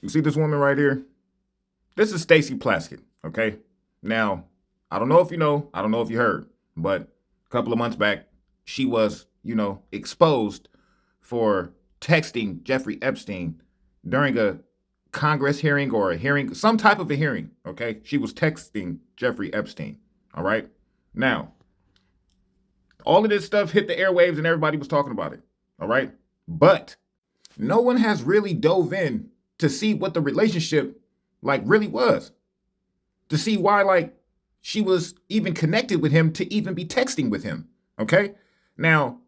You see this woman right here? This is Stacey Plaskett, okay? Now, I don't know if you know, I don't know if you heard, but a couple of months back, she was, exposed for texting Jeffrey Epstein during a Congress hearing or a hearing, some type of a hearing, okay? She was texting Jeffrey Epstein, all right? Now, all of this stuff hit the airwaves and everybody was talking about it, all right? But no one has really dove in to see what the relationship really was, to see why she was even connected with him to even be texting with him, okay? Now,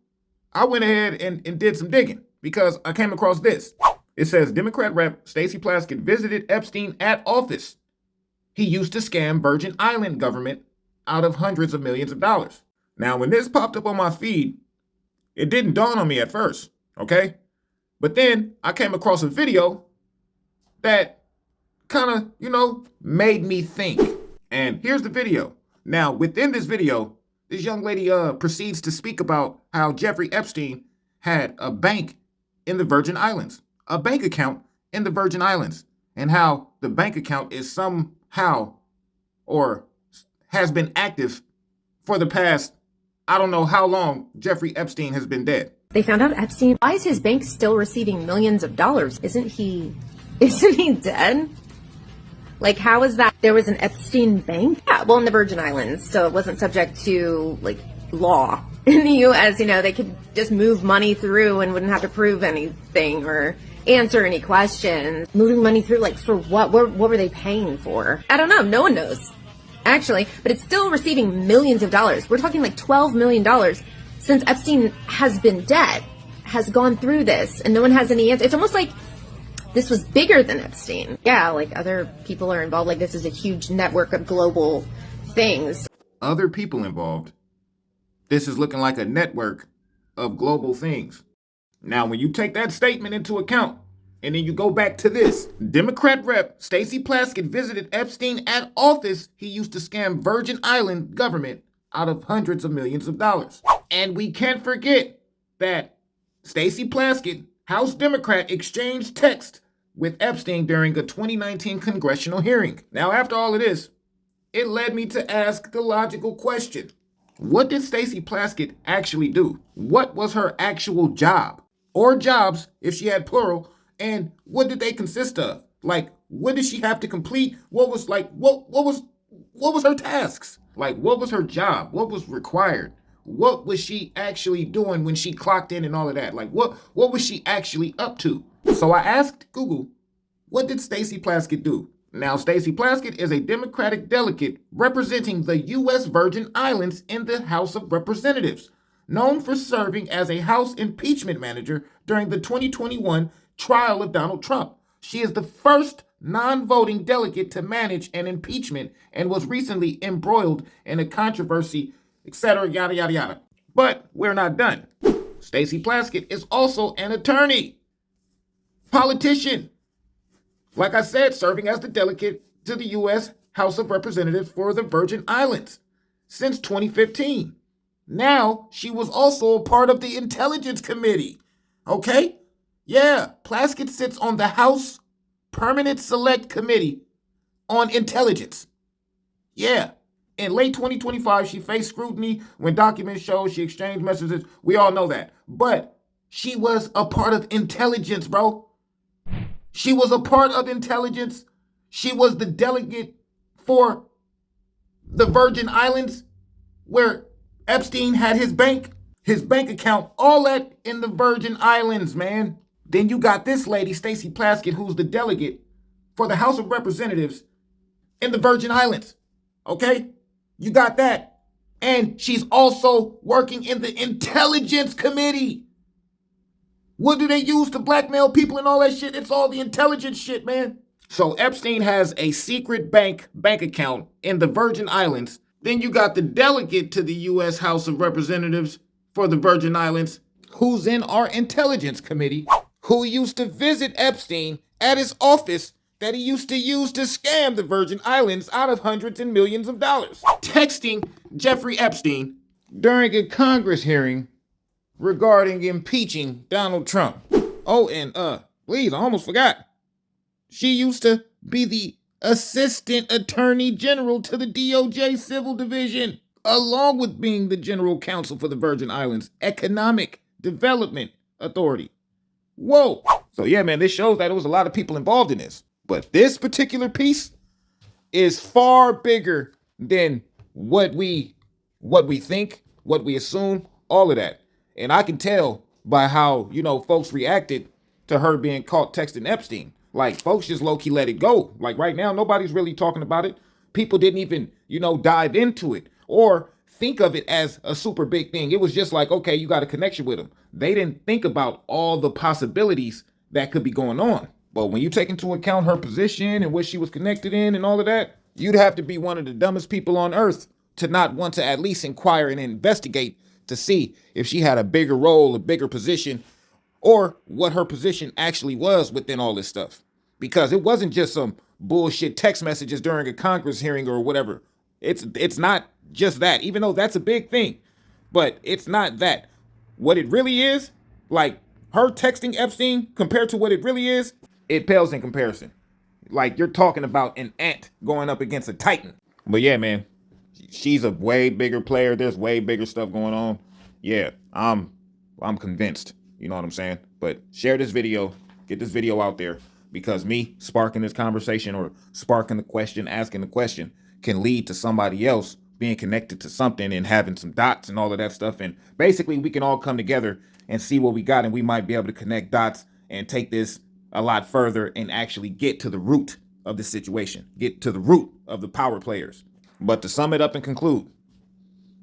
I went ahead and did some digging because I came across this. It says Democrat Rep. Stacey Plaskett visited Epstein at office. He used to scam Virgin Island government out of hundreds of millions of dollars. Now, when this popped up on my feed, it didn't dawn on me at first, okay? But then I came across a video that kind of, made me think. And here's the video. Now, within this video, this young lady proceeds to speak about how Jeffrey Epstein had a bank in the Virgin Islands, a bank account in the Virgin Islands, and how the bank account is somehow or has been active for the past, I don't know how long Jeffrey Epstein has been dead. They found out Epstein. Why is his bank still receiving millions of dollars? Isn't he dead? How is that? There was an Epstein bank? Yeah, well, in the Virgin Islands, so it wasn't subject to, law. In the U.S., they could just move money through and wouldn't have to prove anything or answer any questions. Moving money through, for what? What were they paying for? I don't know. No one knows, actually. But it's still receiving millions of dollars. We're talking $12 million since Epstein has been dead, has gone through this, and no one has any answer. It's almost like this was bigger than Epstein. Yeah, other people are involved. This is a huge network of global things. Other people involved. This is looking like a network of global things. Now, when you take that statement into account, and then you go back to this, Democrat Rep. Stacey Plaskett visited Epstein at office. He used to scam Virgin Island government out of hundreds of millions of dollars. And we can't forget that Stacey Plaskett, House Democrat, exchanged text with Epstein during a 2019 congressional hearing. Now, after all of this, it led me to ask the logical question. What did Stacey Plaskett actually do? What was her actual job? Or jobs, if she had plural, and what did they consist of? What did she have to complete? What was her tasks? What was her job? What was required? What was she actually doing when she clocked in and all of that? What was she actually up to? So I asked Google, what did Stacey Plaskett do? Now, Stacey Plaskett is a Democratic delegate representing the U.S. Virgin Islands in the House of Representatives, known for serving as a House impeachment manager during the 2021 trial of Donald Trump. She is the first non-voting delegate to manage an impeachment and was recently embroiled in a controversy, etc., yada, yada, yada. But we're not done. Stacey Plaskett is also an attorney, politician. Like I said, serving as the delegate to the U.S. House of Representatives for the Virgin Islands since 2015. Now, she was also a part of the Intelligence Committee. Okay? Yeah, Plaskett sits on the House Permanent Select Committee on Intelligence. Yeah. In late 2025, she faced scrutiny when documents show she exchanged messages. We all know that. But she was a part of intelligence, bro. She was a part of intelligence. She was the delegate for the Virgin Islands where Epstein had his bank account, all that in the Virgin Islands, man. Then you got this lady, Stacey Plaskett, who's the delegate for the House of Representatives in the Virgin Islands. Okay? You got that. And she's also working in the Intelligence Committee. What do they use to blackmail people and all that shit? It's all the intelligence shit, man. So Epstein has a secret bank account in the Virgin Islands. Then you got the delegate to the U.S. House of Representatives for the Virgin Islands, who's in our Intelligence Committee, who used to visit Epstein at his office that he used to use to scam the Virgin Islands out of hundreds and millions of dollars. Texting Jeffrey Epstein during a Congress hearing regarding impeaching Donald Trump. Oh, and please, I almost forgot. She used to be the assistant attorney general to the DOJ Civil Division, along with being the general counsel for the Virgin Islands Economic Development Authority. Whoa. So yeah, man, this shows that there was a lot of people involved in this. But this particular piece is far bigger than what we think, what we assume, all of that. And I can tell by how, folks reacted to her being caught texting Epstein. Like, folks just low-key let it go. Like, right now, nobody's really talking about it. People didn't even, dive into it or think of it as a super big thing. It was just like, okay, you got a connection with him. They didn't think about all the possibilities that could be going on. But when you take into account her position and what she was connected in and all of that, you'd have to be one of the dumbest people on earth to not want to at least inquire and investigate to see if she had a bigger role, a bigger position, or what her position actually was within all this stuff. Because it wasn't just some bullshit text messages during a Congress hearing or whatever. It's not just that, even though that's a big thing. But it's not that. What it really is, like her texting Epstein compared to what it really is, it pales in comparison. Like you're talking about an ant going up against a titan. But yeah, man, she's a way bigger player. There's way bigger stuff going on. Yeah, I'm convinced. You know what I'm saying? But share this video, get this video out there, because me sparking this conversation or sparking the question, asking the question can lead to somebody else being connected to something and having some dots and all of that stuff. And basically we can all come together and see what we got, and we might be able to connect dots and take this a lot further and actually get to the root of the situation, get to the root of the power players. But to sum it up and conclude,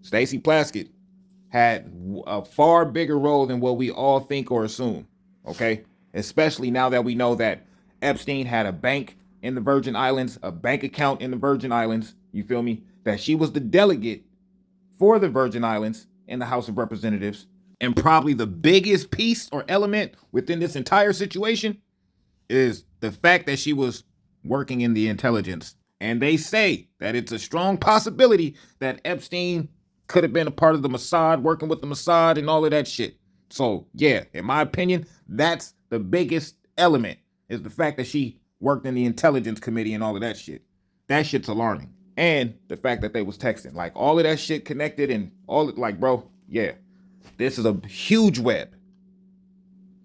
Stacey Plaskett had a far bigger role than what we all think or assume, okay? Especially now that we know that Epstein had a bank in the Virgin Islands, a bank account in the Virgin Islands, you feel me? That she was the delegate for the Virgin Islands in the House of Representatives. And probably the biggest piece or element within this entire situation is the fact that she was working in the intelligence. And they say that it's a strong possibility that Epstein could have been a part of the Mossad, working with the Mossad and all of that shit. So yeah, in my opinion, that's the biggest element, is the fact that she worked in the intelligence committee and all of that shit. That shit's alarming. And the fact that they was texting, like all of that shit connected and all like, bro, yeah, this is a huge web.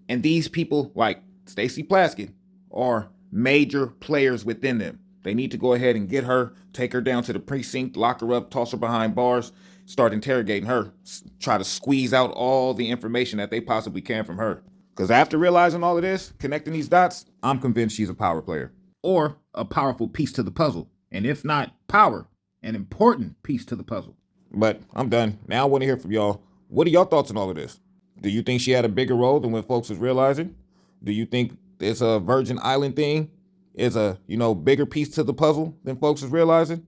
And these people like Stacey Plaskett are major players within them. They need to go ahead and get her, take her down to the precinct, lock her up, toss her behind bars, start interrogating her, try to squeeze out all the information that they possibly can from her. Because after realizing all of this, connecting these dots, I'm convinced she's a power player or a powerful piece to the puzzle. And if not power, an important piece to the puzzle. But I'm done. Now I want to hear from y'all. What are y'all thoughts on all of this? Do you think she had a bigger role than what folks was realizing? Do you think this Virgin Island thing is a, bigger piece to the puzzle than folks is realizing?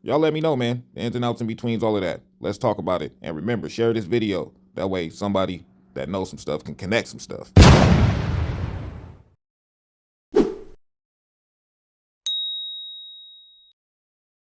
Y'all let me know, man. The ins and outs in betweens, all of that. Let's talk about it. And remember, share this video. That way somebody that knows some stuff can connect some stuff.